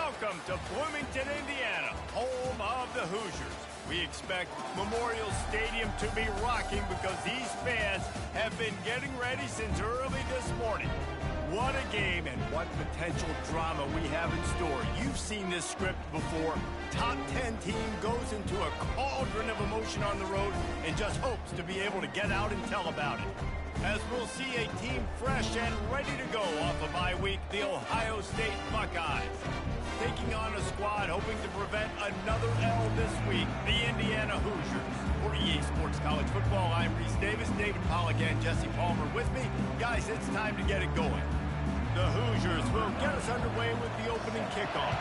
Welcome to Bloomington, Indiana, home of the Hoosiers. We expect Memorial Stadium to be rocking because these fans have been getting ready since early this morning. What a game and what potential drama we have in store. You've seen this script before. Top 10 team goes into a cauldron of emotion on the road and just hopes to be able to get out and tell about it. As we'll see a team fresh and ready to go off a bye week, the Ohio State Buckeyes. Taking on a squad hoping to prevent another L this week, the Indiana Hoosiers. For EA Sports College Football, I'm Reese Davis, David Pollack, and Jesse Palmer with me. Guys, it's time to get it going. The Hoosiers will get us underway with the opening kickoff.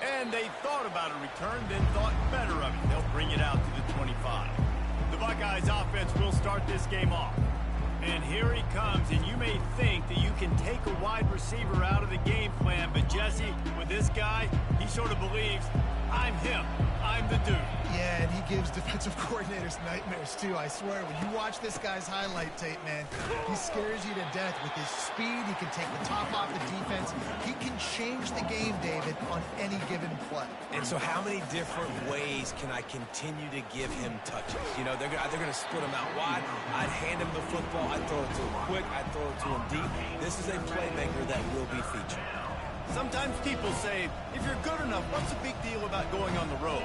And they thought about a return, then thought better of it. They'll bring it out to the 25. The Buckeyes offense will start this game off. And here he comes, and you may think that you can take a wide receiver out of the game plan, but Jesse, with this guy, he sort of believes, I'm him, I'm the dude. Yeah, and he gives defensive coordinators nightmares, too. I swear, when you watch this guy's highlight tape, man, he scares you to death with his speed. He can take the top off the defense. He can change the game, David, on any given play. And so how many different ways can I continue to give him touches? You know, they're going to split him out wide. I'd hand him the football. I'd throw it to him quick. I'd throw it to him deep. This is a playmaker that will be featured. Sometimes people say, if you're good enough, what's the big deal about going on the road?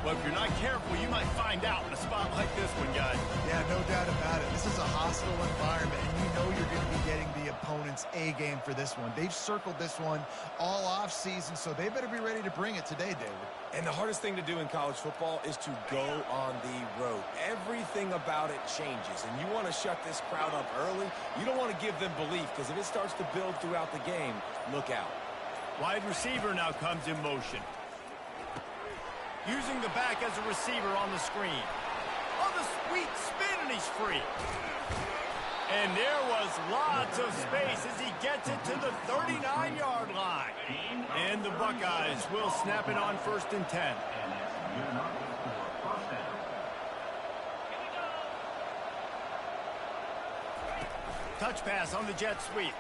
Well, if you're not careful, you might find out in a spot like this one, guys. Yeah, no doubt about it. This is a hostile environment, and you know you're going to be getting the opponent's A game for this one. They've circled this one all off season, so they better be ready to bring it today, David. And the hardest thing to do in college football is to go on the road. Everything about it changes, and you want to shut this crowd up early. You don't want to give them belief, because if it starts to build throughout the game, look out. Wide receiver now comes in motion. Using the back as a receiver on the screen. On the sweet spin, and he's free. And there was lots of space as he gets it to the 39-yard line. And the Buckeyes will snap it on 1st and 10. Touch pass on the jet sweep.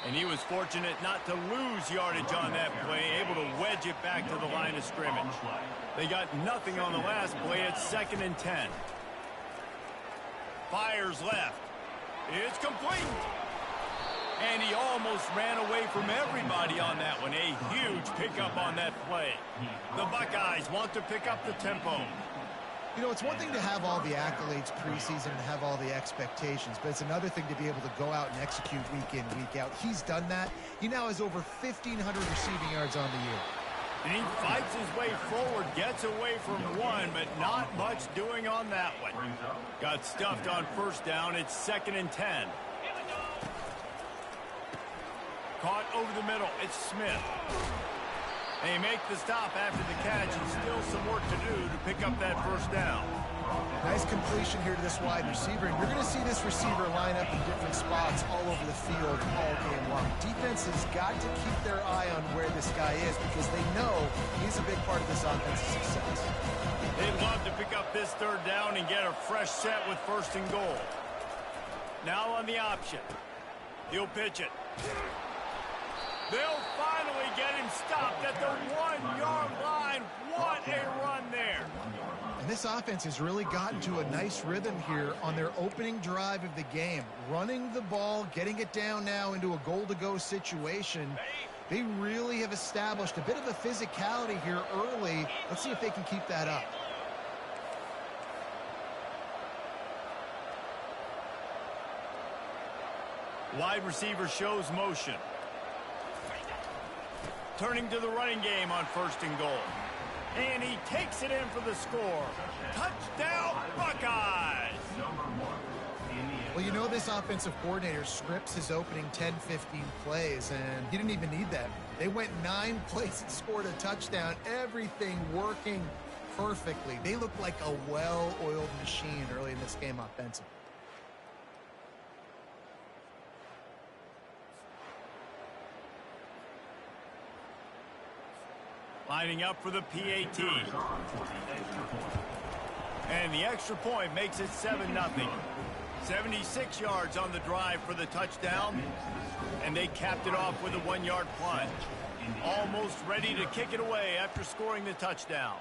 And he was fortunate not to lose yardage on that play, able to wedge it back to the line of scrimmage. They got nothing on the last play. It's 2nd and 10. Fires left. It's complete. And he almost ran away from everybody on that one. A huge pickup on that play. The Buckeyes want to pick up the tempo. You know, it's one thing to have all the accolades preseason and have all the expectations, but it's another thing to be able to go out and execute week in, week out. He's done that. He now has over 1,500 receiving yards on the year. And he fights his way forward, gets away from one, but not much doing on that one. Got stuffed on 1st down. It's 2nd and 10. Caught over the middle. It's Smith. They make the stop after the catch, and still some work to do to pick up that 1st down. Nice completion here to this wide receiver, and you're going to see this receiver line up in different spots all over the field all game long. Defense has got to keep their eye on where this guy is because they know he's a big part of this offense's success. They'd love to pick up this 3rd down and get a fresh set with 1st and goal. Now on the option. He'll pitch it. They'll finally get him stopped at the 1-yard line. What a run there. And this offense has really gotten to a nice rhythm here on their opening drive of the game. Running the ball, getting it down now into a goal-to-go situation. They really have established a bit of a physicality here early. Let's see if they can keep that up. Wide receiver shows motion. Turning to the running game on 1st and goal. And he takes it in for the score. Touchdown, Buckeyes! Well, you know this offensive coordinator scripts his opening 10, 15 plays, and he didn't even need that. They went 9 plays and scored a touchdown. Everything working perfectly. They look like a well-oiled machine early in this game offensively. Lining up for the PAT. And the extra point makes it 7-0. 76 yards on the drive for the touchdown, and they capped it off with a 1-yard punt. Almost ready to kick it away after scoring the touchdown.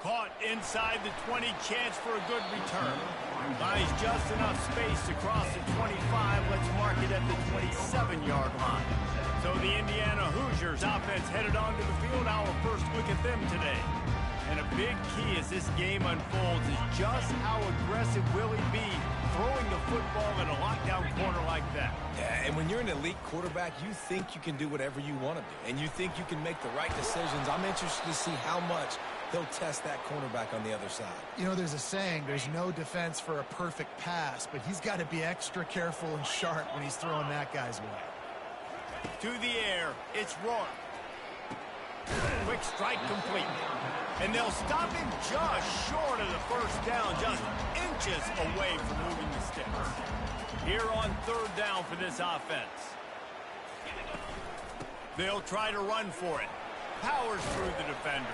Caught inside the 20, chance for a good return. Buys just enough space to cross the 25. Let's mark it at the 27-yard line. So the Indiana Hoosiers offense headed onto the field. Our first look at them today. And a big key as this game unfolds is just how aggressive will he be throwing the football in a lockdown corner like that. Yeah, and when you're an elite quarterback, you think you can do whatever you want to do. And you think you can make the right decisions. I'm interested to see how much he'll test that cornerback on the other side. You know, there's a saying, there's no defense for a perfect pass, but he's got to be extra careful and sharp when he's throwing that guy's way. To the air, it's Rourke. Quick strike complete. And they'll stop him just short of the first down, just inches away from moving the sticks. Here on 3rd down for this offense. They'll try to run for it. Powers through the defender.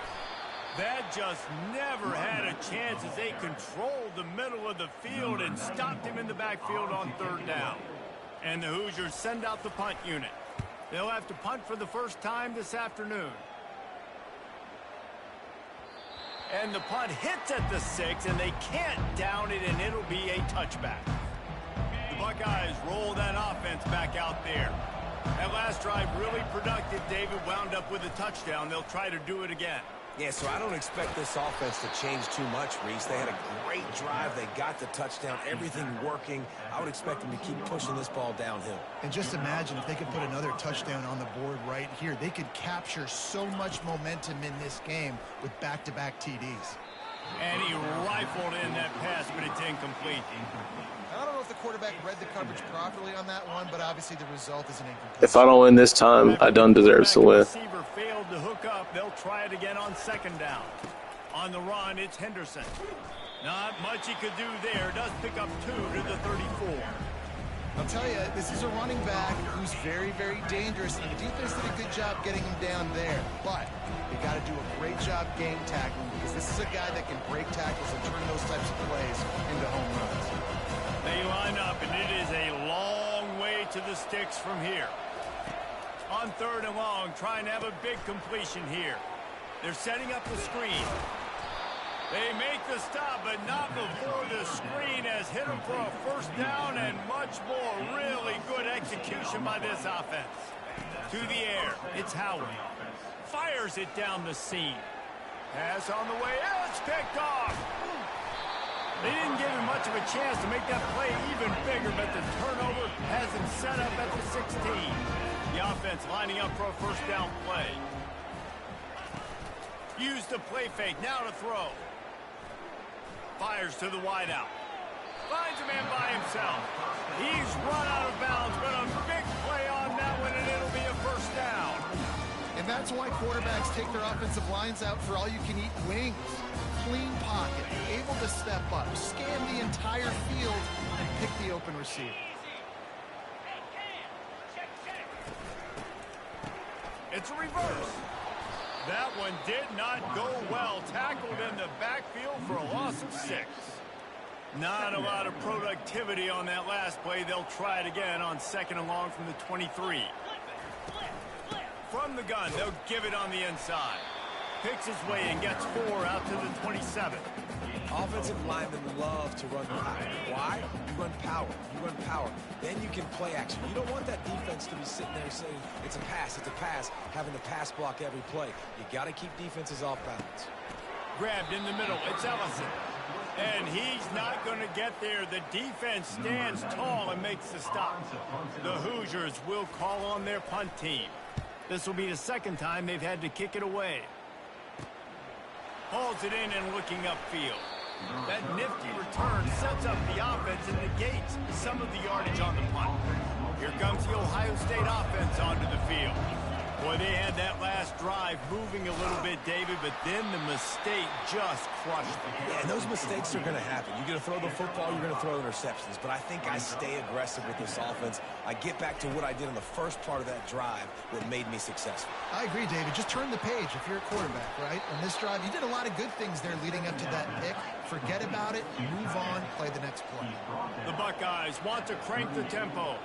That just never had a chance as they controlled the middle of the field and stopped him in the backfield on 3rd down. And the Hoosiers send out the punt unit. They'll have to punt for the first time this afternoon. And the punt hits at the 6, and they can't down it, and it'll be a touchback. The Buckeyes roll that offense back out there. That last drive really productive. David wound up with a touchdown. They'll try to do it again. Yeah, so I don't expect this offense to change too much, Reese. They had a great drive. They got the touchdown, everything working. I would expect them to keep pushing this ball downhill. And just imagine if they could put another touchdown on the board right here. They could capture so much momentum in this game with back-to-back TDs. And he rifled in that pass, but it's incomplete. I don't know if the quarterback read the coverage properly on that one, but obviously the result is an incomplete. If I don't win this time, I done deserve to win. The receiver failed to hook up. They'll try it again on 2nd down. On the run, it's Henderson. Not much he could do there. Does pick up 2 to the 34. I'll tell you, this is a running back who's very, very dangerous, and the defense did a good job getting him down there. But they got to do a great job game tackling, because this is a guy that can break tackles and turn those types of plays into home runs. They line up, and it is a long way to the sticks from here. On 3rd and long, trying to have a big completion here. They're setting up the screen. They make the stop, but not before the screen has hit them for a 1st down and much more. Really good execution by this offense. To the air, it's Howard. Fires it down the seam. Pass on the way, it's picked off. They didn't give him much of a chance to make that play even bigger, but the turnover has him set up at the 16. The offense lining up for a 1st down play. Use the play fake, now to throw. Fires to the wideout. Finds a man by himself. He's run out of bounds, but a big play on that one, and it'll be a 1st down. And that's why quarterbacks take their offensive lines out for all-you-can-eat wings. Clean pocket, able to step up, scan the entire field, and pick the open receiver. It's a reverse. That one did not go well. Tackled in the backfield for a loss of 6. Not a lot of productivity on that last play. They'll try it again on 2nd and long from the 23. From the gun, they'll give it on the inside. Picks his way and gets 4 out to the 27. Offensive linemen love to run power. Why? You run power. You run power. Then you can play action. You don't want that defense to be sitting there saying, it's a pass, having to pass block every play. You got to keep defenses off balance. Grabbed in the middle. It's Ellison. And he's not going to get there. The defense stands tall and makes the stop. The Hoosiers will call on their punt team. This will be the 2nd time they've had to kick it away. Hauls it in and looking upfield. That nifty return sets up the offense and negates some of the yardage on the punt. Here comes the Ohio State offense onto the field. Boy, Well, they had that last drive moving a little bit, David, but then the mistake just crushed them. Yeah, and those mistakes are going to happen. You're going to throw the football, you're going to throw interceptions. But I think I stay aggressive with this offense. I get back to what I did in the first part of that drive, what made me successful. I agree, David. Just turn the page if you're a quarterback, right? On this drive, you did a lot of good things there leading up to that pick. Forget about it, move on, play the next play. The Buckeyes want to crank the tempo.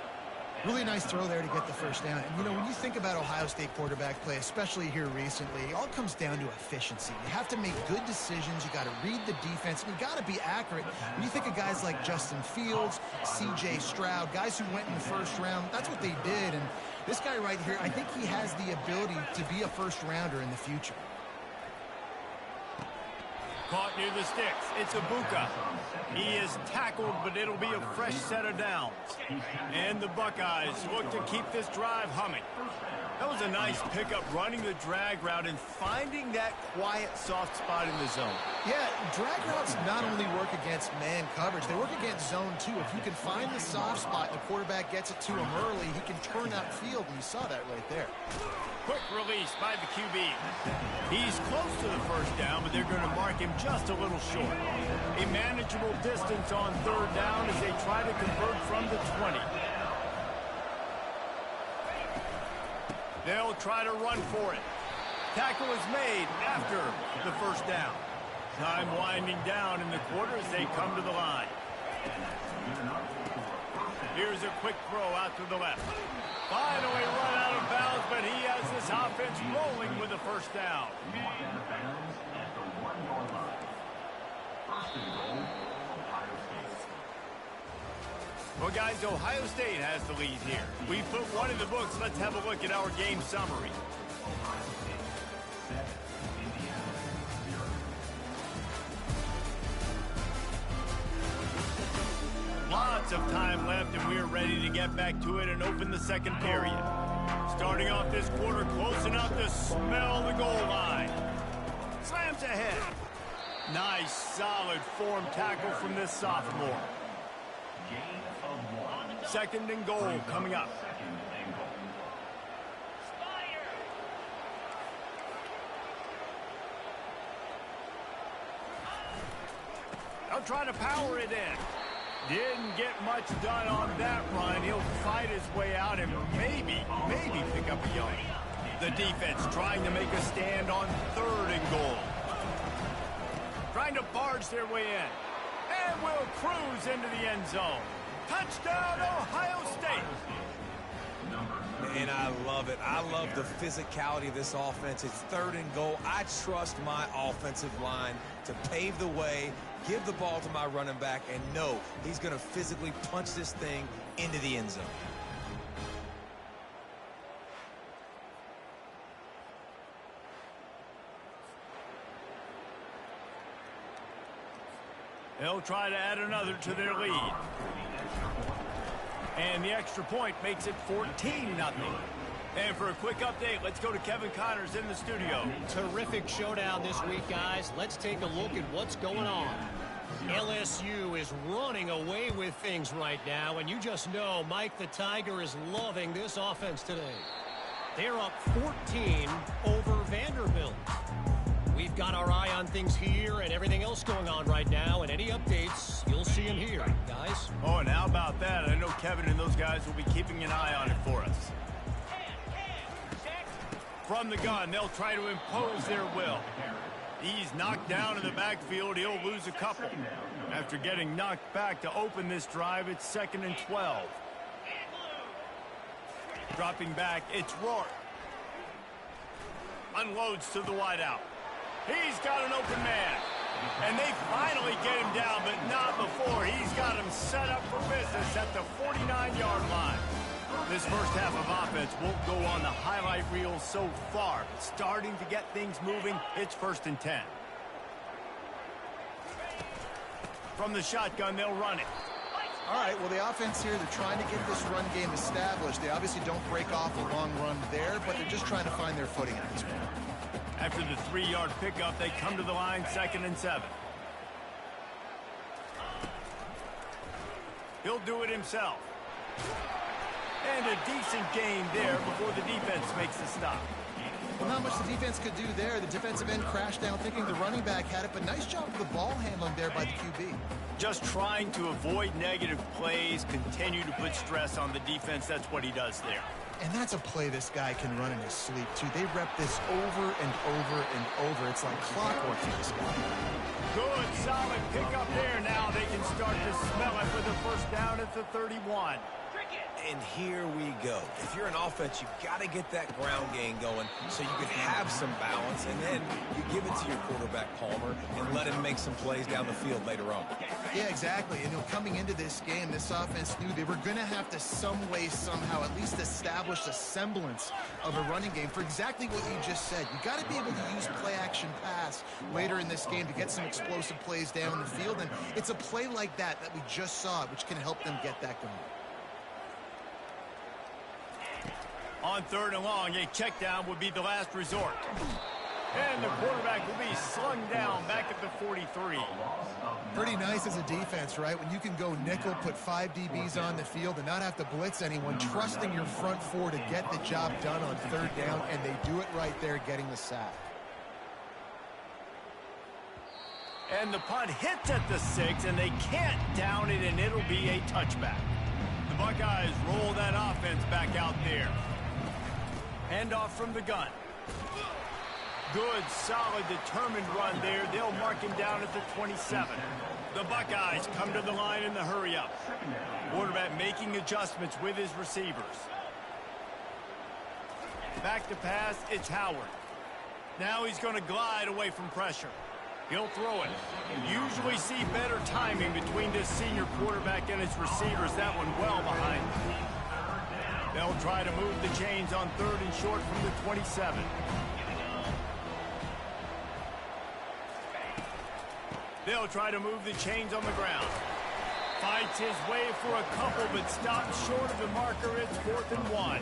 Really nice throw there to get the first down. And, you know, when you think about Ohio State quarterback play, especially here recently, it all comes down to efficiency. You have to make good decisions. You got to read the defense, and you got to be accurate. When you think of guys like Justin Fields, C.J. Stroud, guys who went in the first round, that's what they did. And this guy right here, I think he has the ability to be a first-rounder in the future. Caught near the sticks. It's Ibuka. He is tackled, but it'll be a fresh set of downs. And the Buckeyes look to keep this drive humming. That was a nice pickup, running the drag route and finding that quiet, soft spot in the zone. Yeah, drag routes not only work against man coverage, they work against zone too. If you can find the soft spot, the quarterback gets it to him early, he can turn upfield, and you saw that right there. Quick release by the QB. He's close to the first down, but they're going to mark him just a little short. A manageable distance on third down as they try to convert from the 20. They'll try to run for it. Tackle is made after the first down. Time winding down in the quarter as they come to the line. Here's a quick throw out to the left. Finally run out of bounds, but he has this offense rolling with the first down. Well, guys, Ohio State has the lead here. We put one in the books. Let's have a look at our game summary. Lots of time left, and we're ready to get back to it and open the second period. Starting off this quarter close enough to smell the goal line. Slams ahead. Nice, solid form tackle from this sophomore. Second and goal coming up. They'll try to power it in. Didn't get much done on that run. He'll fight his way out and maybe pick up a yard. The defense trying to make a stand on third and goal. Trying to barge their way in. And will cruise into the end zone. Touchdown, Ohio State. And I love it. I love the physicality of this offense. It's third and goal. I trust my offensive line to pave the way, give the ball to my running back, and know he's going to physically punch this thing into the end zone. They'll try to add another to their lead. And the extra point makes it 14-0. And for a quick update, let's go to Kevin Connors in the studio. Terrific showdown this week, guys. Let's take a look at what's going on. LSU is running away with things right now, and you just know Mike the Tiger is loving this offense today. They're up 14 over Vanderbilt. We've got our eye on things here and everything else going on right now, and any updates, you'll see them here, guys. Oh, and how about that? I know Kevin and those guys will be keeping an eye on it for us. From the gun, they'll try to impose their will. He's knocked down in the backfield. He'll lose a couple. After getting knocked back to open this drive, it's 2nd and 12. Dropping back, it's Rourke. Unloads to the wideout. He's got an open man. And they finally get him down, but not before. He's got him set up for business at the 49-yard line. This first half of offense won't go on the highlight reel so far. But starting to get things moving, it's 1st and 10. From the shotgun, they'll run it. All right, well, the offense here, they're trying to get this run game established. They obviously don't break off a long run there, but they're just trying to find their footing at this point. After the 3-yard pickup, they come to the line, 2nd and 7. He'll do it himself. And a decent gain there before the defense makes the stop. Well, not much the defense could do there. The defensive end crashed down thinking the running back had it, but nice job of the ball handling there by the QB. Just trying to avoid negative plays, continue to put stress on the defense. That's what he does there. And that's a play this guy can run in his sleep, too. They rep this over and over and over. It's like clockwork for this guy. Good, solid pickup there. Now they can start to smell it for the first down at the 31. And here we go. If you're an offense, you've got to get that ground game going so you can have some balance, and then you give it to your quarterback, Palmer, and let him make some plays down the field later on. Yeah, exactly. And coming into this game, this offense knew they were going to have to some way, somehow, at least establish a semblance of a running game for exactly what you just said. You got to be able to use play-action pass later in this game to get some explosive plays down the field, and it's a play like that we just saw, which can help them get that going. On 3rd and long, a check down would be the last resort. And the quarterback will be slung down back at the 43. Pretty nice as a defense, right? When you can go nickel, put 5 DBs on the field and not have to blitz anyone, trusting your front 4 to get the job done on 3rd down, and they do it right there, getting the sack. And the punt hits at the 6, and they can't down it, and it'll be a touchback. The Buckeyes roll that offense back out there. Handoff from the gun. Good, solid, determined run there. They'll mark him down at the 27. The Buckeyes come to the line in the hurry-up. Quarterback making adjustments with his receivers. Back to pass, it's Howard. Now he's going to glide away from pressure. He'll throw it. Usually see better timing between this senior quarterback and his receivers. That one well behind him. They'll try to move the chains on 3rd and short from the 27. They'll try to move the chains on the ground. Fights his way for a couple, but stops short of the marker. It's 4th and 1.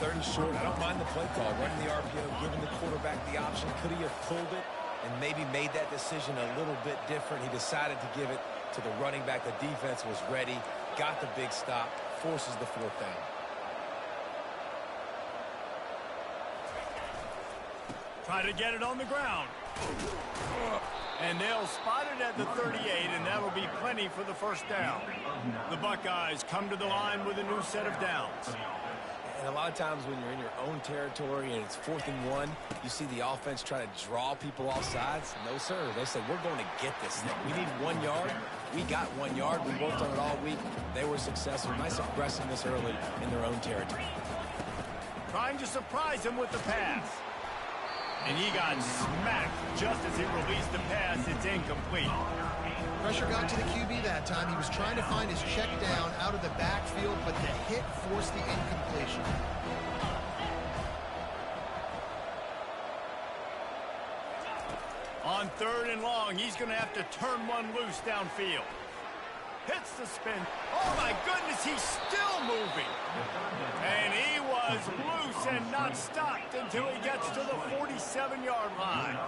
3rd and short. I don't mind the play call. Running the RPO, giving the quarterback the option. Could he have pulled it and maybe made that decision a little bit different? He decided to give it to the running back. The defense was ready. Got the big stop. Forces the 4th down. Try to get it on the ground. And they'll spot it at the 38, and that'll be plenty for the first down. The Buckeyes come to the line with a new set of downs. And a lot of times when you're in your own territory and it's 4th and 1, you see the offense try to draw people off sides. No, sir. They said, we're going to get this thing. We need 1 yard. We got 1 yard. We worked on it all week. They were successful. Nice aggressiveness early in their own territory. Trying to surprise him with the pass. And he got smacked just as he released the pass. It's incomplete. Pressure got to the QB that time. He was trying to find his check down out of the backfield, but the hit forced the incompletion. On 3rd and long, he's going to have to turn one loose downfield. Hits the spin. Oh, my goodness, he's still moving. And he was loose and not stopped until he gets to the 47-yard line.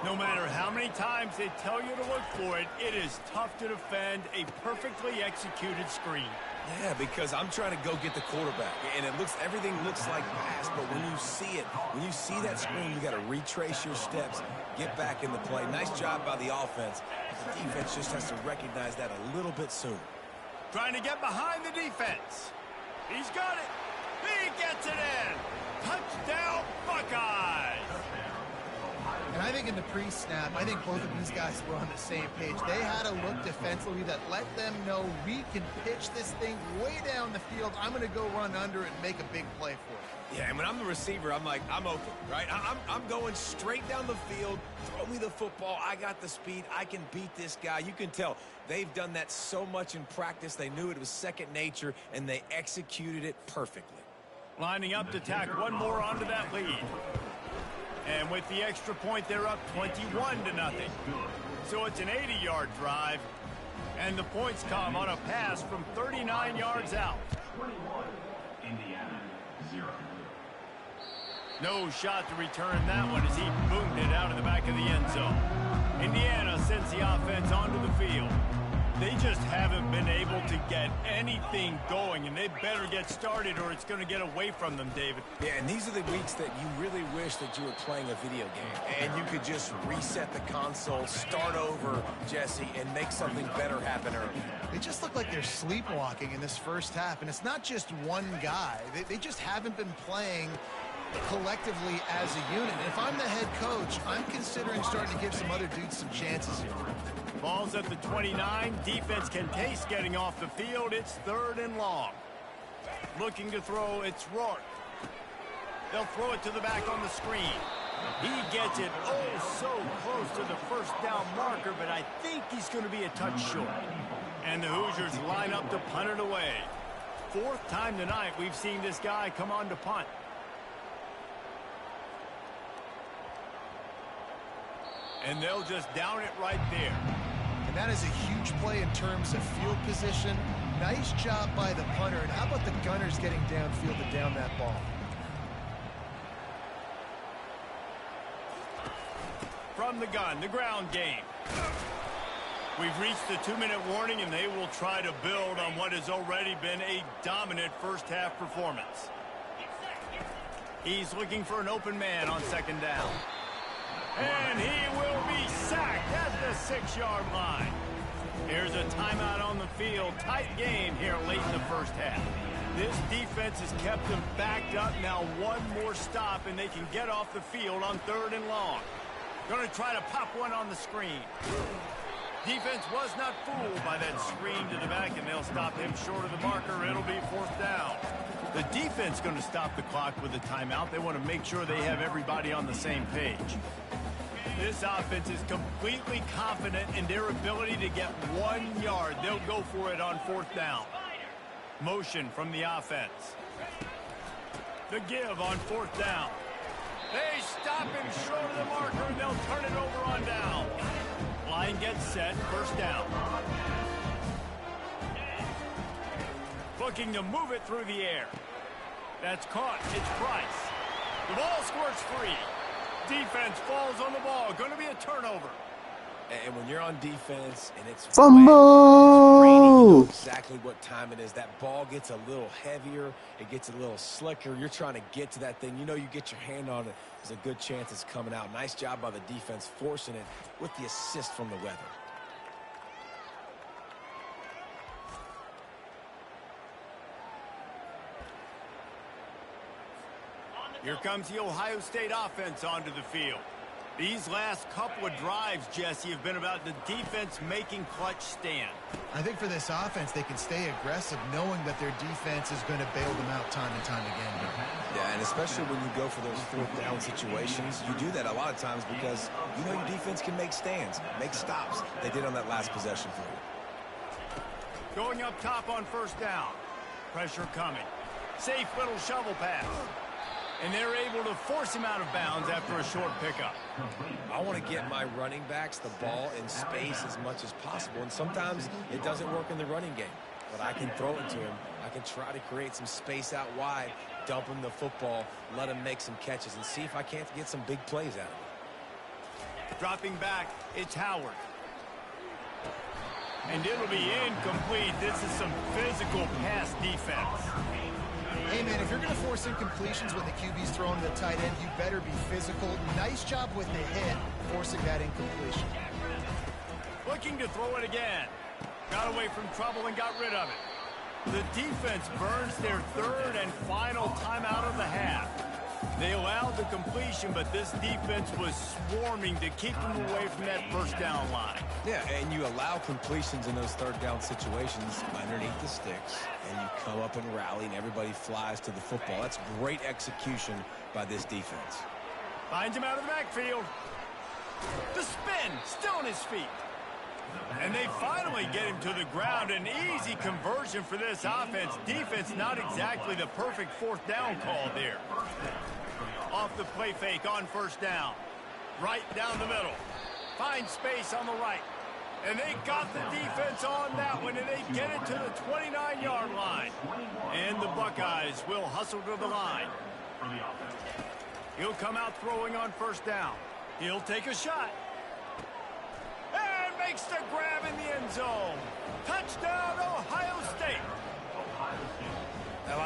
No matter how many times they tell you to look for it, it is tough to defend a perfectly executed screen. Yeah, because I'm trying to go get the quarterback, and everything looks like pass, but when you see it, when you see that screen, you got to retrace your steps, get back in the play. Nice job by the offense. The defense just has to recognize that a little bit sooner. Trying to get behind the defense. He's got it. He gets it in. Touchdown, Buckeyes. And I think in the pre-snap, I think both of these guys were on the same page. They had a look defensively that let them know we can pitch this thing way down the field. I'm going to go run under it and make a big play for it. Yeah, and when I'm the receiver, I'm like, I'm open, right? I'm going straight down the field. Throw me the football. I got the speed. I can beat this guy. You can tell they've done that so much in practice. They knew it was second nature, and they executed it perfectly. Lining up to tack one more onto that lead. And with the extra point, they're up 21-0. So it's an 80-yard drive. And the points come on a pass from 39 yards out. Indiana, 0. No shot to return that one as he boomed it out of the back of the end zone. Indiana sends the offense onto the field. They just haven't been able to get anything going, and they better get started or it's going to get away from them, David. Yeah, and these are the weeks that you really wish that you were playing a video game and you could just reset the console, start over, Jesse, and make something better happen early. They just look like they're sleepwalking in this first half, and it's not just one guy. They just haven't been playing collectively as a unit. And if I'm the head coach, I'm considering starting to give some other dudes some chances here. Ball's at the 29. Defense can taste getting off the field. It's 3rd and long. Looking to throw, it's Rourke. They'll throw it to the back on the screen. He gets it so close to the first down marker, but I think he's going to be a touch short. And the Hoosiers line up to punt it away. 4th time tonight we've seen this guy come on to punt. And they'll just down it right there. And that is a huge play in terms of field position. Nice job by the punter. And how about the gunners getting downfield to down that ball? From the gun, the ground game. We've reached the 2-minute warning, and they will try to build on what has already been a dominant first-half performance. He's looking for an open man on 2nd down. And he will be sacked at the 6-yard line. Here's a timeout on the field. Tight game here late in the first half. This defense has kept them backed up. Now one more stop, and they can get off the field on 3rd and long. Going to try to pop one on the screen. Defense was not fooled by that screen to the back, and they'll stop him short of the marker. It'll be 4th down. The defense going to stop the clock with a timeout. They want to make sure they have everybody on the same page. This offense is completely confident in their ability to get 1 yard. They'll go for it on 4th down. Motion from the offense. The give on 4th down. They stop him short of the marker, and they'll turn it over on down. Line gets set, 1st down. Looking to move it through the air. That's caught. It's Price. The ball squirts free. Defense falls on the ball. Going to be a turnover. And when you're on defense and it's Fumble! raining, you know exactly what time it is. That ball gets a little heavier. It gets a little slicker. You're trying to get to that thing. You know you get your hand on it. There's a good chance it's coming out. Nice job by the defense forcing it with the assist from the weather. Here comes the Ohio State offense onto the field. These last couple of drives, Jesse, have been about the defense making clutch stand. I think for this offense, they can stay aggressive knowing that their defense is going to bail them out time and time again. Yeah, and especially when you go for those 4th down situations, you do that a lot of times because you know your defense can make stands, make stops. They did on that last possession for you. Going up top on 1st down. Pressure coming. Safe little shovel pass. And they're able to force him out of bounds after a short pickup. I want to get my running backs the ball in space as much as possible. And sometimes it doesn't work in the running game. But I can throw it to him. I can try to create some space out wide, dump him the football, let him make some catches, and see if I can't get some big plays out of him. Dropping back, it's Howard. And it'll be incomplete. This is some physical pass defense. Hey, man, if you're going to force incompletions when the QB's throwing to the tight end, you better be physical. Nice job with the hit, forcing that incompletion. Looking to throw it again. Got away from trouble and got rid of it. The defense burns their 3rd and final timeout of the half. They allowed the completion, but this defense was swarming to keep them away from that 1st down line. Yeah, and you allow completions in those 3rd down situations underneath the sticks, and you come up and rally, and everybody flies to the football. That's great execution by this defense. Finds him out of the backfield. The spin, still on his feet. And they finally get him to the ground. An easy conversion for this offense. Defense not exactly the perfect 4th down call there. Off the play fake on 1st down. Right down the middle. Finds space on the right. And they got the defense on that one, and they get it to the 29-yard line. And the Buckeyes will hustle to the line. He'll come out throwing on 1st down. He'll take a shot. And makes the grab in the end zone.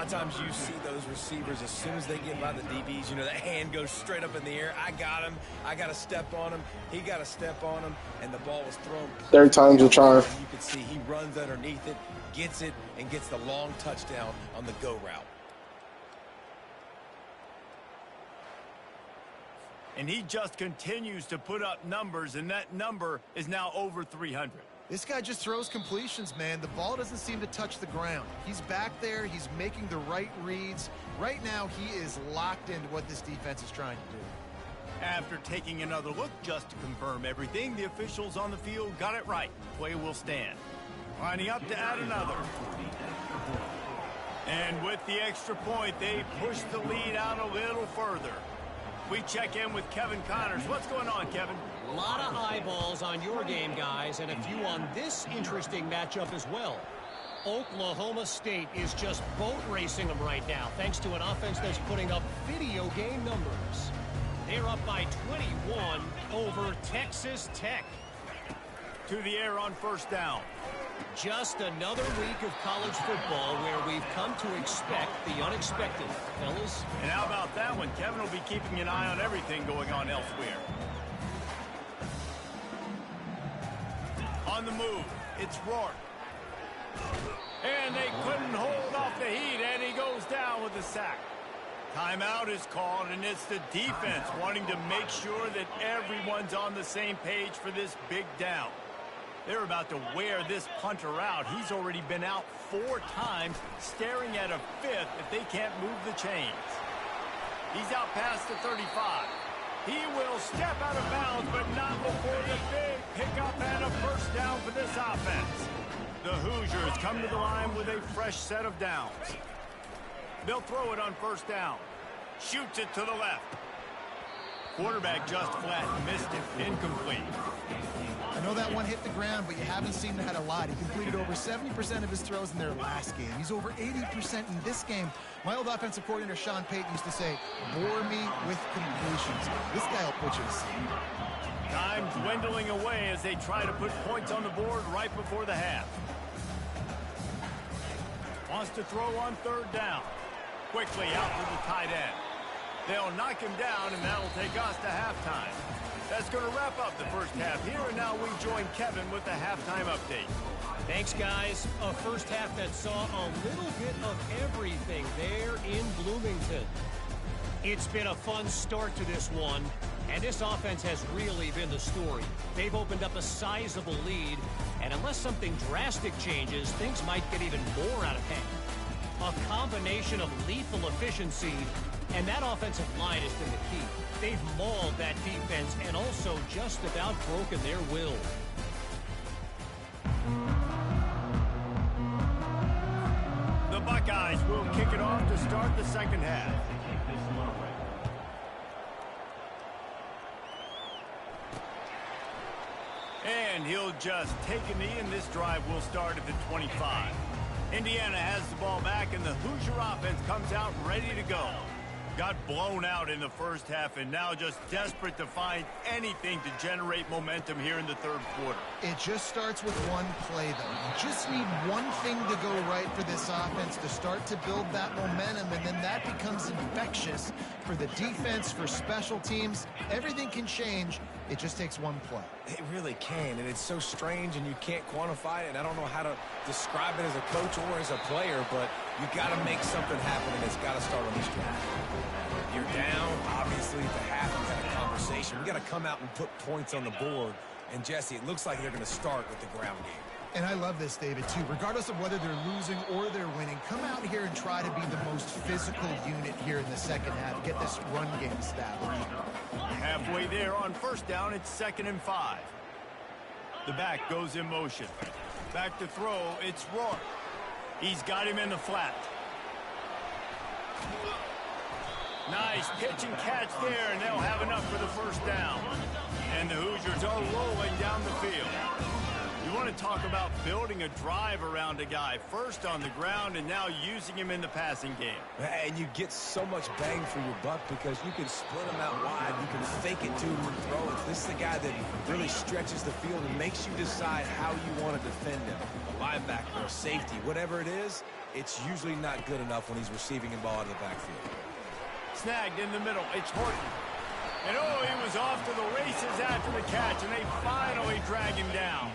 times you see those receivers, as soon as they get by the DBs, you know, that hand goes straight up in the air. I got him. I got to step on him. He got to step on him, and the ball was thrown. Third time's a charm. You can see he runs underneath it, gets it, and gets the long touchdown on the go route. And he just continues to put up numbers, and that number is now over 300. This guy just throws completions, man. The ball doesn't seem to touch the ground. He's back there. He's making the right reads. Right now, he is locked into what this defense is trying to do. After taking another look just to confirm everything, the officials on the field got it right. Play will stand. Lining up to add another. And with the extra point, they push the lead out a little further. We check in with Kevin Connors. What's going on, Kevin? A lot of eyeballs on your game, guys, and a few on this interesting matchup as well. Oklahoma State is just boat racing them right now, thanks to an offense that's putting up video game numbers. They're up by 21 over Texas Tech. To the air on first down. Just another week of college football where we've come to expect the unexpected, fellas. And how about that one? Kevin will be keeping an eye on everything going on elsewhere. On the move, it's Rourke. And they couldn't hold off the heat, and he goes down with the sack. Timeout is called, and it's the defense wanting to make sure that everyone's on the same page for this big down. They're about to wear this punter out. He's already been out 4 times, staring at a 5th if they can't move the chains. He's out past the 35. He will step out of bounds, but not before the big pickup and a first down for this offense. The Hoosiers come to the line with a fresh set of downs. They'll throw it on first down. Shoots it to the left. Quarterback just flat missed it. Incomplete. I know that one hit the ground, but you haven't seen him had a lot. He completed over 70% of his throws in their last game. He's over 80% in this game. My old offensive coordinator, Sean Payton, used to say, bore me with completions. This guy will put you to sleep. Time dwindling away as they try to put points on the board right before the half. Wants to throw on third down. Quickly out to the tight end. They'll knock him down, and that'll take us to halftime. That's going to wrap up the first half here, and now we join Kevin with the halftime update. Thanks, guys. A first half that saw a little bit of everything there in Bloomington. It's been a fun start to this one, and this offense has really been the story. They've opened up a sizable lead, and unless something drastic changes, things might get even more out of hand. A combination of lethal efficiency, and that offensive line has been the key. They've mauled that defense and also just about broken their will. The Buckeyes will kick it off to start the second half. And he'll just take a knee, and this drive will start at the 25. Indiana has the ball back, and the Hoosier offense comes out ready to go. Got blown out in the first half, and now just desperate to find anything to generate momentum here in the third quarter. It just starts with one play, though. You just need one thing to go right for this offense to start to build that momentum, and then that becomes infectious for the defense, for special teams. Everything can change. It just takes one play. It really can, and it's so strange, and you can't quantify it, and I don't know how to describe it as a coach or as a player, but you got to make something happen, and it's got to start on this drive. You're down, obviously, at the half. We've had a conversation. We got to come out and put points on the board, and Jesse, it looks like they're going to start with the ground game. And I love this, David, too. Regardless of whether they're losing or they're winning, come out here and try to be the most physical unit here in the second half. Get this run game established. Halfway there on first down, it's 2nd and 5. The back goes in motion. Back to throw, it's Rourke. He's got him in the flat. Nice pitch and catch there, and they'll have enough for the first down. And the Hoosiers are rolling down the field. You want to talk about building a drive around a guy, first on the ground and now using him in the passing game. And you get so much bang for your buck because you can split him out wide. You can fake it to him and throw it. This is the guy that really stretches the field and makes you decide how you want to defend him. A linebacker, a safety, whatever it is, it's usually not good enough when he's receiving the ball out of the backfield. Snagged in the middle. It's Horton. And oh, he was off to the races after the catch, and they finally drag him down.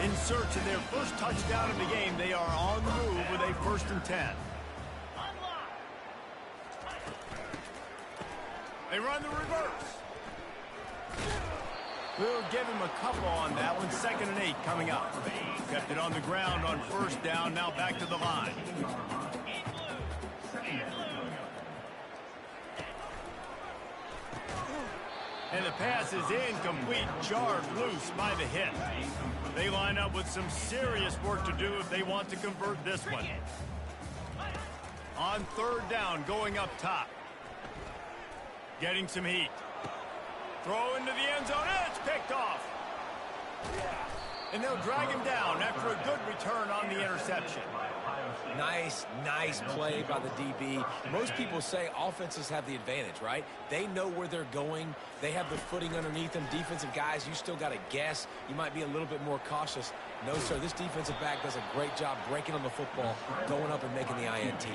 In search of their first touchdown of the game, they are on the move with a 1st and 10. They run the reverse. We'll give him a couple on that one. 2nd and 8 coming up. Kept it on the ground on 1st down. Now back to the line. And the pass is incomplete, jarred loose by the hit. They line up with some serious work to do if they want to convert this one. On 3rd down, going up top. Getting some heat. Throw into the end zone, and it's picked off. And they'll drag him down after a good return on the interception. Nice play by the DB. Most people say offenses have the advantage, right? They know where they're going. They have the footing underneath them. Defensive guys, you still got to guess. You might be a little bit more cautious. No, sir, this defensive back does a great job breaking on the football, going up and making the INT.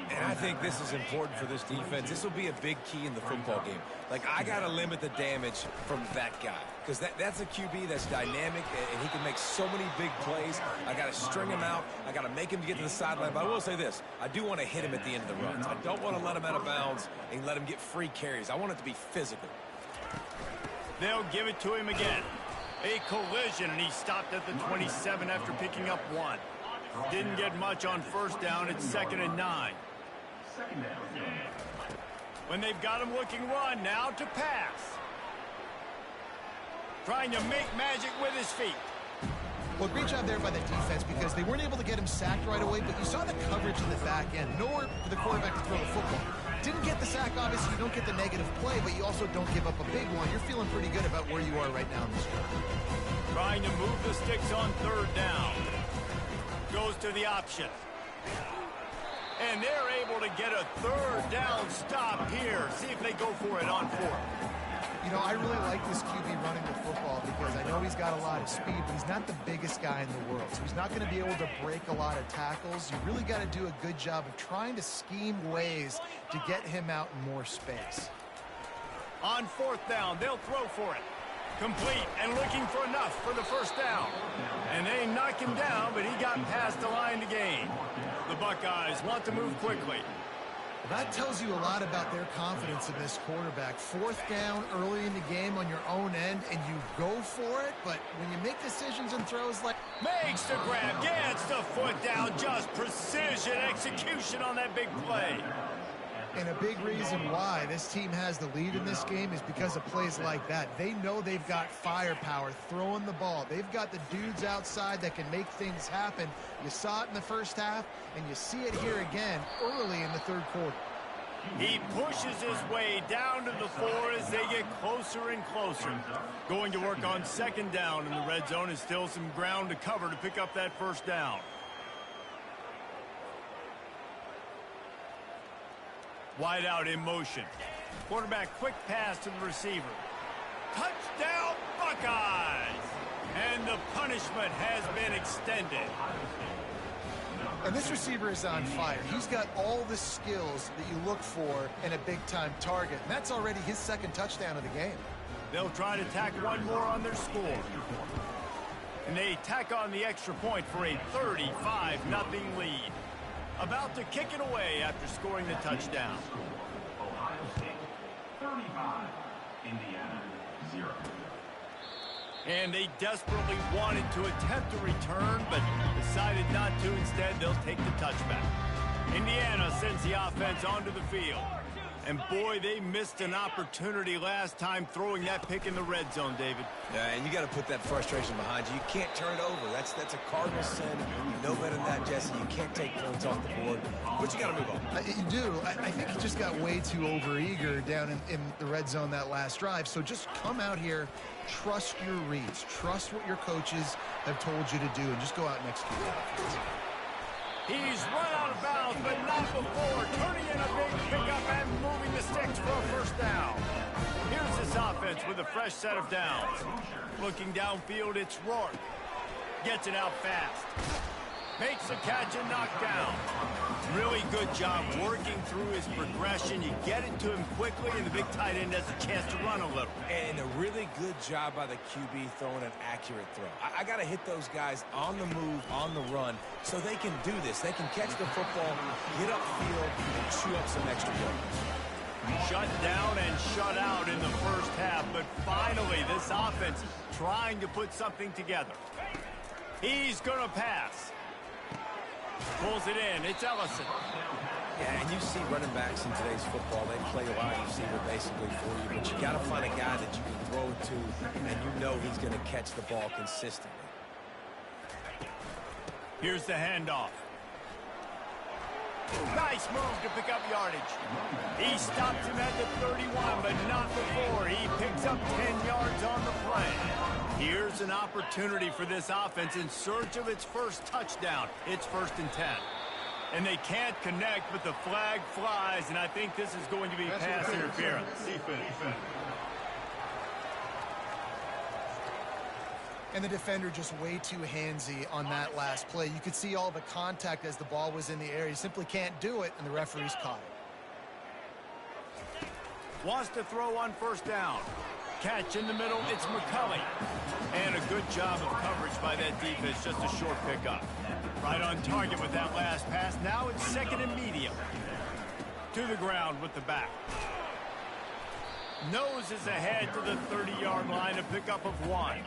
And I think this is important for this defense. This will be a big key in the football game. Like, I got to limit the damage from that guy because that's a QB that's dynamic, and he can make so many big plays. I got to string him out. I got to make him get to the sideline. But I will say this. I do want to hit him at the end of the runs. I don't want to let him out of bounds and let him get free carries. I want it to be physical. They'll give it to him again. A collision, and he stopped at the 27 after picking up 1. Didn't get much on 1st down. It's 2nd and 9. When they've got him looking run, now to pass. Trying to make magic with his feet. Well, great job there by the defense because they weren't able to get him sacked right away, but you saw the coverage in the back end. Nowhere for the quarterback to throw the football. Didn't get the sack, obviously. You don't get the negative play, but you also don't give up a big one. You're feeling pretty good about where you are right now in this game. Trying to move the sticks on 3rd down. Goes to the option. And they're able to get a 3rd down stop here. See if they go for it on 4th. You know, I really like this QB running the football because I know he's got a lot of speed, but he's not the biggest guy in the world. So he's not going to be able to break a lot of tackles. You really got to do a good job of trying to scheme ways to get him out in more space. On 4th down, they'll throw for it. Complete and looking for enough for the 1st down. And they knock him down, but he got past the line to gain. The Buckeyes want to move quickly. That tells you a lot about their confidence in this quarterback. 4th down early in the game on your own end, and you go for it, but when you make decisions and throws like... Makes the grab, gets the foot down, just precision execution on that big play. And a big reason why this team has the lead in this game is because of plays like that. They know they've got firepower throwing the ball. They've got the dudes outside that can make things happen. You saw it in the 1st half, and you see it here again early in the 3rd quarter. He pushes his way down to the 4 as they get closer and closer. Going to work on 2nd down in the red zone is still some ground to cover to pick up that 1st down. Wide out in motion. Quarterback quick pass to the receiver. Touchdown Buckeyes! And the punishment has been extended. And this receiver is on fire. He's got all the skills that you look for in a big-time target. And that's already his 2nd touchdown of the game. They'll try to tack one more on their score. And they tack on the extra point for a 35-0 lead. About to kick it away after scoring the touchdown. Ohio State 35, Indiana 0. And they desperately wanted to attempt a return, but decided not to. Instead, they'll take the touchback. Indiana sends the offense onto the field. And boy, they missed an opportunity last time throwing that pick in the red zone, David. Yeah, and you got to put that frustration behind you. You can't turn it over. That's a cardinal sin. You know better than that, Jesse. You can't take points off the board, but you got to move on. You do. I think he just got way too overeager down in the red zone that last drive. So just come out here, trust your reads, trust what your coaches have told you to do, and just go out and execute that. He's run out of bounds, but not before turning in a big pickup and moving the sticks for a first down. Here's this offense with a fresh set of downs. Looking downfield, it's Rourke. Gets it out fast. Makes the catch and knocked down. Really good job working through his progression. You get it to him quickly, and the big tight end has a chance to run a little. And a really good job by the QB throwing an accurate throw. I got to hit those guys on the move, on the run, so they can do this. They can catch the football, get upfield, and chew up some extra yards. Shut down and shut out in the first half, but finally this offense trying to put something together. He's going to pass. Pulls it in. It's Ellison. Yeah, and you see running backs in today's football, they play wide receiver basically for you, but you got to find a guy that you can throw it to, and you know he's going to catch the ball consistently. Here's the handoff. Nice move to pick up yardage. He stops him at the 31, but not before. He picks up 10 yards on the play. Here's an opportunity for this offense in search of its first touchdown. It's 1st and 10. And they can't connect, but the flag flies, and I think this is going to be pass interference. Defense. And the defender just way too handsy on that last play. You could see all the contact as the ball was in the air. He simply can't do it, and the referee's caught it. Wants to throw on 1st down. Catch in the middle, it's McCulley. And a good job of coverage by that defense, just a short pickup. Right on target with that last pass. Now it's 2nd and medium. To the ground with the back. Noses ahead to the 30-yard line, a pickup of 1.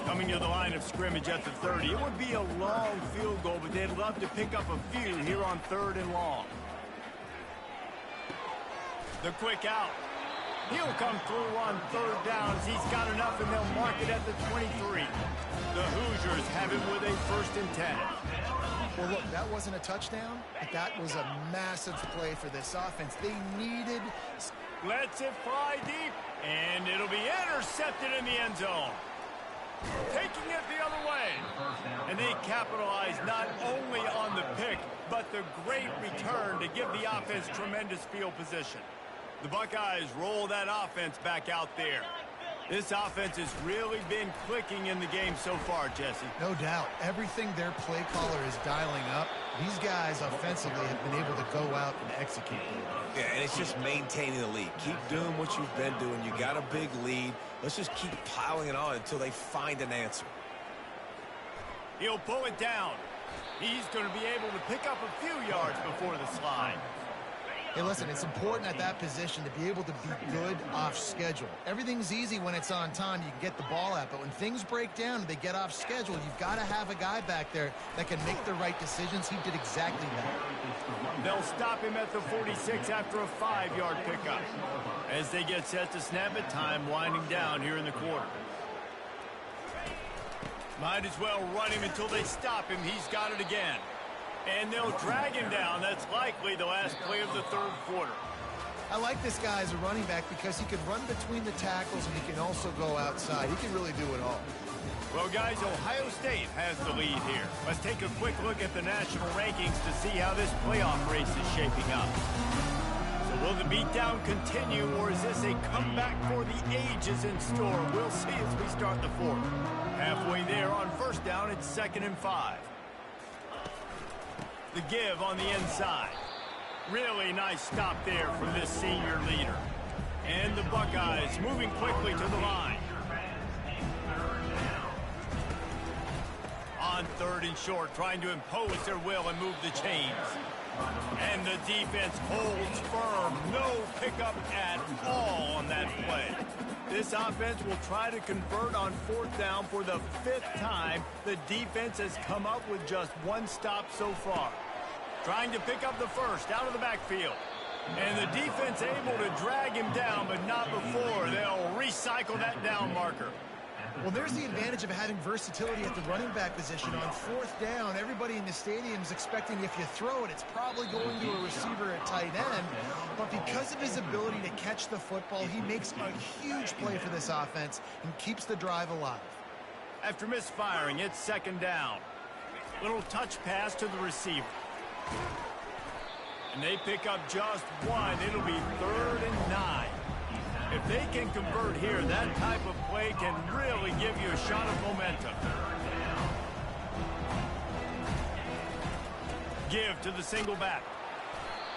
Coming to the line of scrimmage at the 30. It would be a long field goal, but they'd love to pick up a few here on 3rd and long. The quick out. He'll come through on 3rd downs. He's got enough, and they'll mark it at the 23. The Hoosiers have it with a 1st and 10. Well, look, that wasn't a touchdown, but that was a massive play for this offense. They needed... Lets it fly deep, and it'll be intercepted in the end zone. Taking it the other way. And they capitalize not only on the pick, but the great return to give the offense tremendous field position. The Buckeyes roll that offense back out there. This offense has really been clicking in the game so far, Jesse. No doubt. Everything their play caller is dialing up, these guys offensively have been able to go out and execute. Yeah, and it's just maintaining the lead. Keep doing what you've been doing. You got a big lead. Let's just keep piling it on until they find an answer. He'll pull it down. He's going to be able to pick up a few yards before the slide. Hey, listen, it's important at that position to be able to be good off schedule. Everything's easy when it's on time. You can get the ball out. But when things break down and they get off schedule, you've got to have a guy back there that can make the right decisions. He did exactly that. They'll stop him at the 46 after a 5-yard pickup. As they get set to snap it, time winding down here in the quarter. Might as well run him until they stop him. He's got it again. And they'll drag him down. That's likely the last play of the 3rd quarter. I like this guy as a running back because he can run between the tackles and he can also go outside. He can really do it all. Well, guys, Ohio State has the lead here. Let's take a quick look at the national rankings to see how this playoff race is shaping up. So will the beatdown continue, or is this a comeback for the ages in store? We'll see as we start the 4th. Halfway there on 1st down, it's 2nd and 5. The give on the inside. Really nice stop there from this senior leader. And the Buckeyes moving quickly to the line. On 3rd and short, trying to impose their will and move the chains. And the defense holds firm. No pickup at all on that play. This offense will try to convert on 4th down for the 5th time. The defense has come up with just 1 stop so far. Trying to pick up the first out of the backfield. And the defense able to drag him down, but not before. They'll recycle that down marker. Well, there's the advantage of having versatility at the running back position. On fourth down, everybody in the stadium is expecting if you throw it, it's probably going to a receiver at tight end. But because of his ability to catch the football, he makes a huge play for this offense and keeps the drive alive. After misfiring, it's second down. Little touch pass to the receiver. And they pick up just one. It'll be 3rd and 9. If they can convert here, that type of play can really give you a shot of momentum. Give to the single back.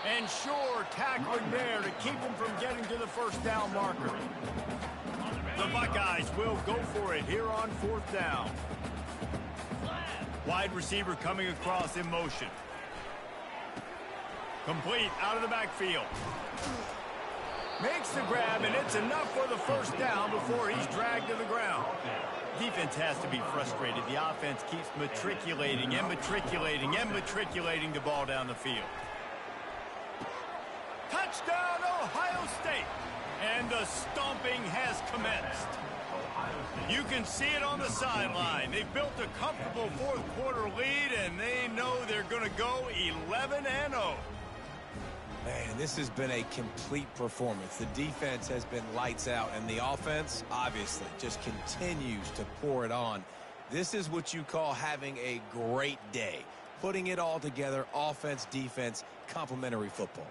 And sure, tackling there to keep him from getting to the first down marker. The Buckeyes will go for it here on 4th down. Wide receiver coming across in motion. Complete out of the backfield. Makes the grab, and it's enough for the first down before he's dragged to the ground. Defense has to be frustrated. The offense keeps matriculating and matriculating and matriculating the ball down the field. Touchdown, Ohio State. And the stomping has commenced. You can see it on the sideline. They've built a comfortable fourth-quarter lead, and they know they're going to go 11-0. Man, this has been a complete performance. The defense has been lights out, and the offense, obviously, just continues to pour it on. This is what you call having a great day. Putting it all together, offense, defense, complementary football.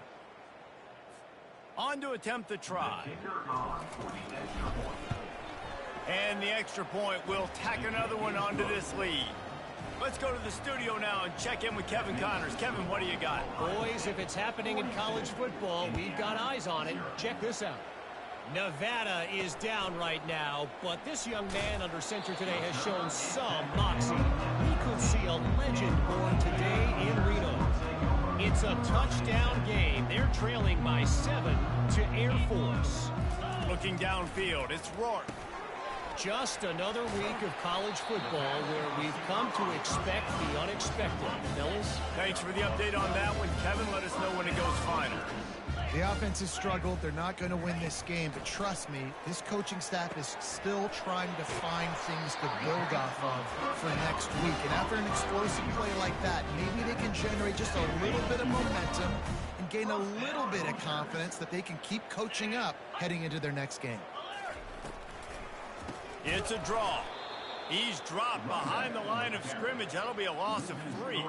On to attempt the try. And the extra point will tack another one onto this lead. Let's go to the studio now and check in with Kevin Connors. Kevin, what do you got? Boys, if it's happening in college football, we've got eyes on it. Check this out. Nevada is down right now, but this young man under center today has shown some moxie. We could see a legend born today in Reno. It's a touchdown game. They're trailing by 7 to Air Force. Looking downfield, it's Rourke. Just another week of college football where we've come to expect the unexpected. Fellas? Thanks for the update on that one, Kevin. Let us know when it goes final. The offense has struggled. They're not going to win this game, but trust me, this coaching staff is still trying to find things to build off of for next week. And after an explosive play like that, maybe they can generate just a little bit of momentum and gain a little bit of confidence that they can keep coaching up heading into their next game. It's a draw. He's dropped behind the line of scrimmage. That'll be a loss of 3.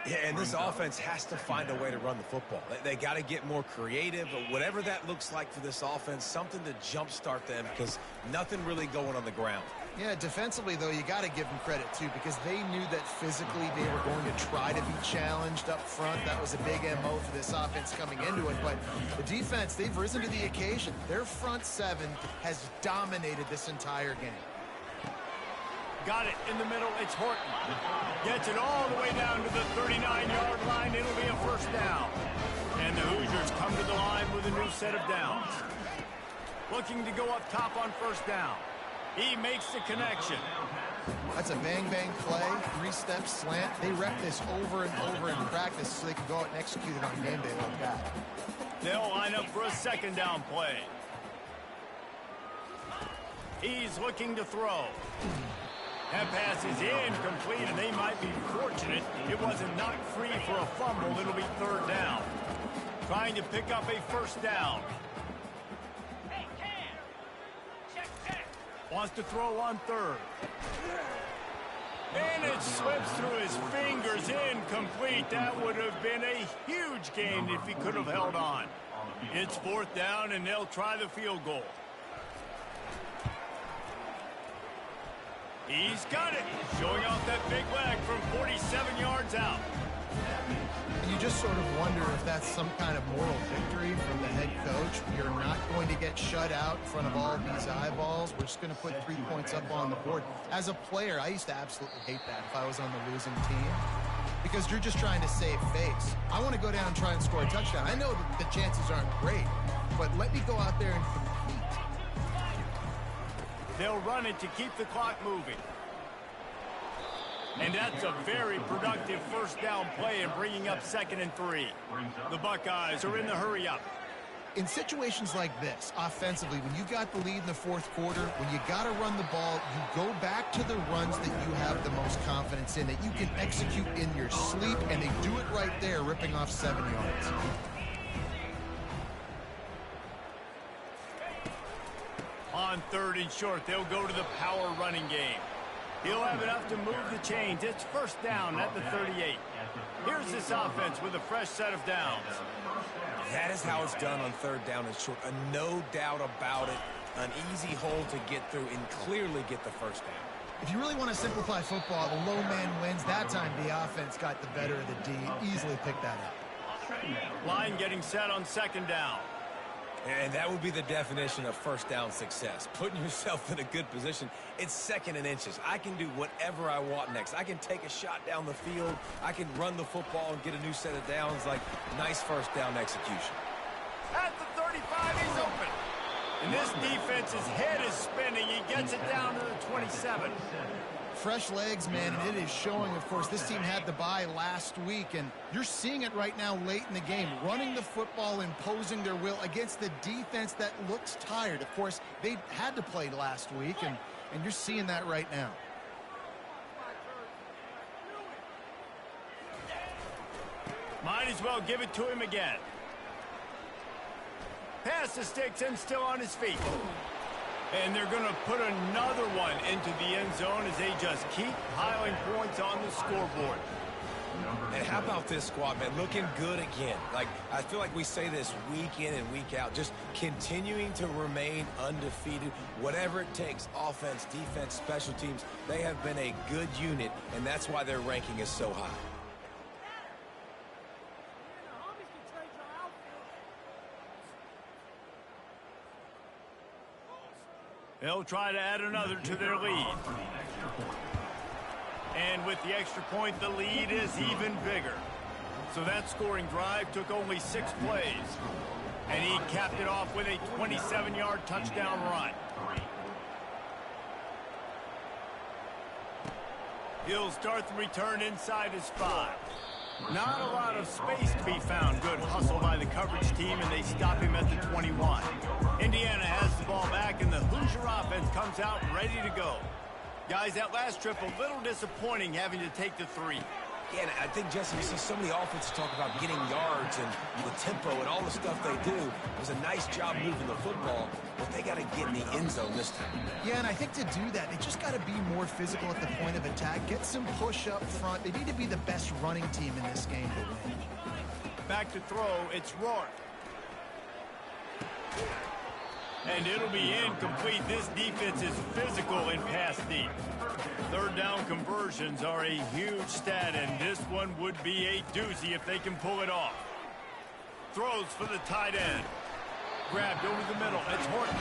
Yeah, and this offense has to find a way to run the football. They got to get more creative, but whatever that looks like for this offense, something to jumpstart them because nothing really going on the ground. Yeah, defensively, though, you got to give them credit, too, because they knew that physically they were going to try to be challenged up front. That was a big MO for this offense coming into it. But the defense, they've risen to the occasion. Their front 7 has dominated this entire game. Got it in the middle. It's Horton. Gets it all the way down to the 39-yard line. It'll be a first down. And the Hoosiers come to the line with a new set of downs. Looking to go up top on first down. He makes the connection. That's a bang-bang play, 3-step slant. They rep this over and over in practice so they can go out and execute it on game day like that. They'll line up for a second down play. He's looking to throw. That pass is incomplete, and they might be fortunate it wasn't knocked free for a fumble. It'll be third down. Trying to pick up a first down. Wants to throw on third. And it slips through his fingers. Incomplete. That would have been a huge gain if he could have held on. It's fourth down, and they'll try the field goal. He's got it. Showing off that big leg from 47 yards out. And you just sort of wonder if that's some kind of moral victory from the head coach. You're not going to get shut out in front of all these eyeballs. We're just going to put 3 points up on the board. As a player, I used to absolutely hate that if I was on the losing team, because you're just trying to save face. I want to go down and try and score a touchdown. I know that the chances aren't great, but let me go out there and compete. They'll run it to keep the clock moving. And that's a very productive first down play and bringing up 2nd and 3. The Buckeyes are in the hurry up. In situations like this, offensively, when you got the lead in the 4th quarter, when you got to run the ball, you go back to the runs that you have the most confidence in, that you can execute in your sleep, and they do it right there, ripping off 7 yards. On 3rd and short, they'll go to the power running game. He'll have enough to move the chains. It's first down at the 38. Here's this offense with a fresh set of downs. That is how it's done on 3rd down and short. No doubt about it. An easy hole to get through and clearly get the first down. If you really want to simplify football, the low man wins. That time the offense got the better of the D. Easily picked that up. Line getting set on 2nd down. And that would be the definition of first down success. Putting yourself in a good position. It's 2nd and inches. I can do whatever I want next. I can take a shot down the field. I can run the football and get a new set of downs. Like, nice first down execution. At the 35, he's open. And this defense's head is spinning. He gets it down to the 27. Fresh legs, man, and it is showing. Of course, this team had the bye last week, and you're seeing it right now late in the game, running the football, imposing their will against the defense that looks tired. Of course, they had to play last week, and you're seeing that right now. Might as well give it to him again. Pass the sticks and still on his feet. And they're going to put another one into the end zone as they just keep piling points on the scoreboard. And how about this squad, man? Looking good again. Like, I feel like we say this week in and week out, just continuing to remain undefeated, whatever it takes, offense, defense, special teams. They have been a good unit, and that's why their ranking is so high. They'll try to add another to their lead. And with the extra point, the lead is even bigger. So that scoring drive took only 6 plays. And he capped it off with a 27-yard touchdown run. He'll start the return inside his 5. Not a lot of space to be found. Good hustle by the coverage team, and they stop him at the 21. Indiana has the ball back, and the Hoosier offense comes out ready to go. Guys, that last trip, a little disappointing having to take the 3. Yeah, and I think, Jesse, you see so many offenses talk about getting yards and the tempo and all the stuff they do. It was a nice job moving the football, but they got to get in the end zone this time. Yeah, and I think to do that, they just got to be more physical at the point of attack, get some push up front. They need to be the best running team in this game to win. Back to throw, it's Rourke. And it'll be incomplete. This defense is physical in pass deep. 3rd down conversions are a huge stat, and this one would be a doozy if they can pull it off. Throws for the tight end. Grabbed over the middle. It's Horton.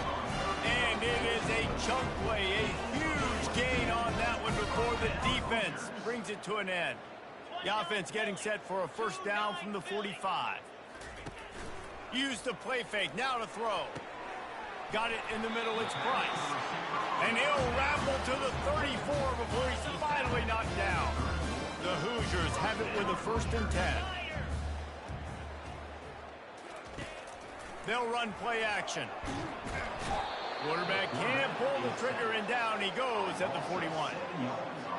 And it is a chunk play, a huge gain on that one before the defense brings it to an end. The offense getting set for a first down from the 45. Use the play fake. Now to throw. Got it in the middle, it's Price. And he'll ramble to the 34 before he's finally knocked down. The Hoosiers have it with a 1st and 10. They'll run play action. Quarterback can't pull the trigger, and down he goes at the 41.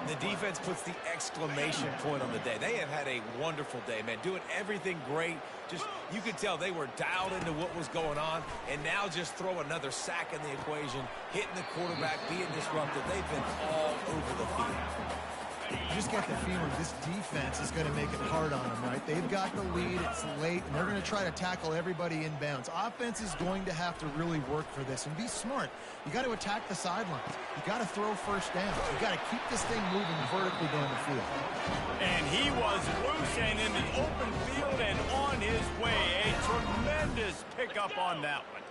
The defense puts the exclamation point on the day. They have had a wonderful day, man. Doing everything great. Just, you could tell they were dialed into what was going on, and now just throw another sack in the equation, hitting the quarterback, being disruptive. They've been all over the field. You just get the feeling this defense is going to make it hard on them, right? They've got the lead, it's late, and they're going to try to tackle everybody inbounds. Offense is going to have to really work for this and be smart. You got to attack the sidelines. You got to throw first downs. You got to keep this thing moving vertically down the field. And he was loose and in the open field and on his way. A tremendous pickup on that one.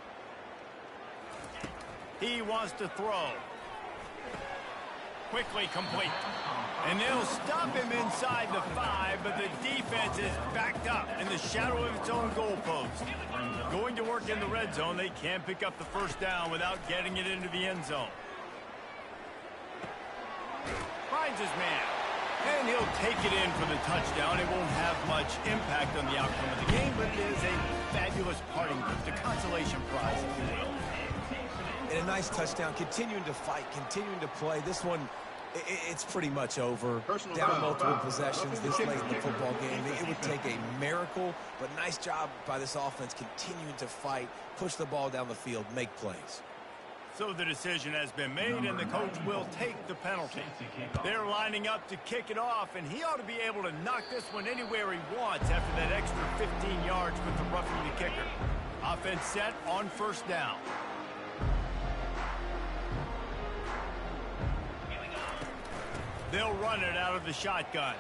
He wants to throw. Quickly complete. And they'll stop him inside the 5, but the defense is backed up in the shadow of its own goalpost. Going to work in the red zone, they can't pick up the first down without getting it into the end zone. Finds his man. And he'll take it in for the touchdown. It won't have much impact on the outcome of the game, but it is a fabulous parting gift, a consolation prize, if you will. And a nice touchdown, continuing to fight, continuing to play. This one, it's pretty much over. Down multiple possessions this late in the football game. It would take a miracle, but nice job by this offense continuing to fight, push the ball down the field, make plays. So the decision has been made, and the coach will take the penalty. They're lining up to kick it off, and he ought to be able to knock this one anywhere he wants after that extra 15 yards with the roughing the kicker. Offense set on first down. They'll run it out of the shotgun.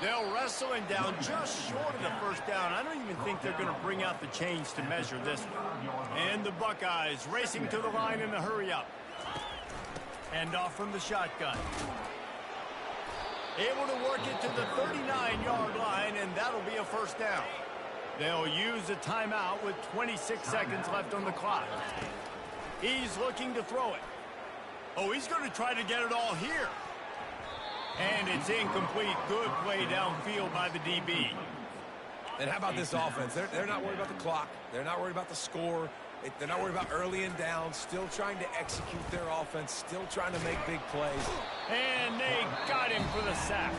They'll wrestle him down just short of the first down. I don't even think they're going to bring out the chains to measure this one. And the Buckeyes racing to the line in a hurry-up. Hand off from the shotgun. Able to work it to the 39-yard line, and that'll be a first down. They'll use a timeout with 26 seconds left on the clock. He's looking to throw it. Oh, he's going to try to get it all here. And it's incomplete. Good play downfield by the DB. And how about this offense? They're not worried about the clock. They're not worried about the score. They're not worried about early and down. Still trying to execute their offense. Still trying to make big plays. And they got him for the sack.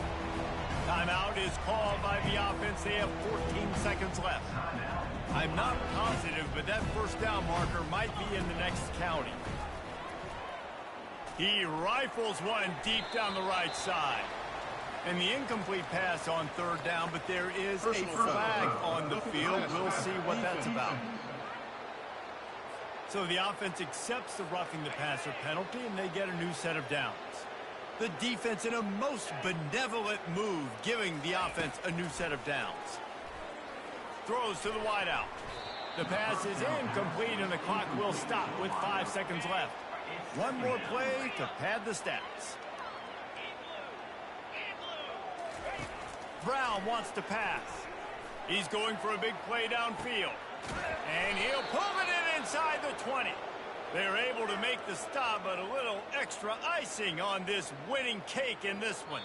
Timeout is called by the offense. They have 14 seconds left. I'm not positive, but that first down marker might be in the next county. He rifles one deep down the right side. And the incomplete pass on third down, but there is a flag on the field. We'll see what that's about. So the offense accepts the roughing the passer penalty, and they get a new set of downs. The defense in a most benevolent move, giving the offense a new set of downs. Throws to the wideout. The pass is incomplete, and the clock will stop with 5 seconds left. One more play to pad the stats. Brown wants to pass. He's going for a big play downfield. And he'll pull it in inside the 20. They're able to make the stop, but a little extra icing on this winning cake in this one.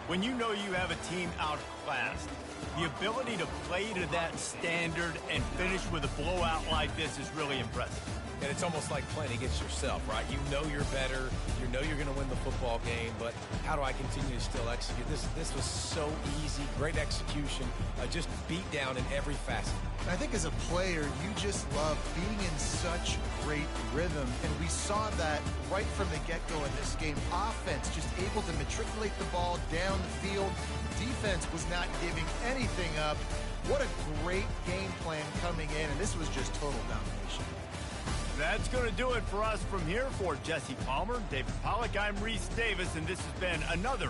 When you know you have a team outclassed, the ability to play to that standard and finish with a blowout like this is really impressive. And it's almost like playing against yourself, right? You know you're better. You know you're going to win the football game, but how do I continue to still execute? This was so easy. Great execution. Just beat down in every facet. I think as a player, you just love being in such great rhythm, and we saw that right from the get-go in this game. Offense just able to matriculate the ball down the field. Defense was not giving anything up. What a great game plan coming in, and this was just total domination. That's going to do it for us from here. For Jesse Palmer, David Pollack, I'm Reese Davis, and this has been another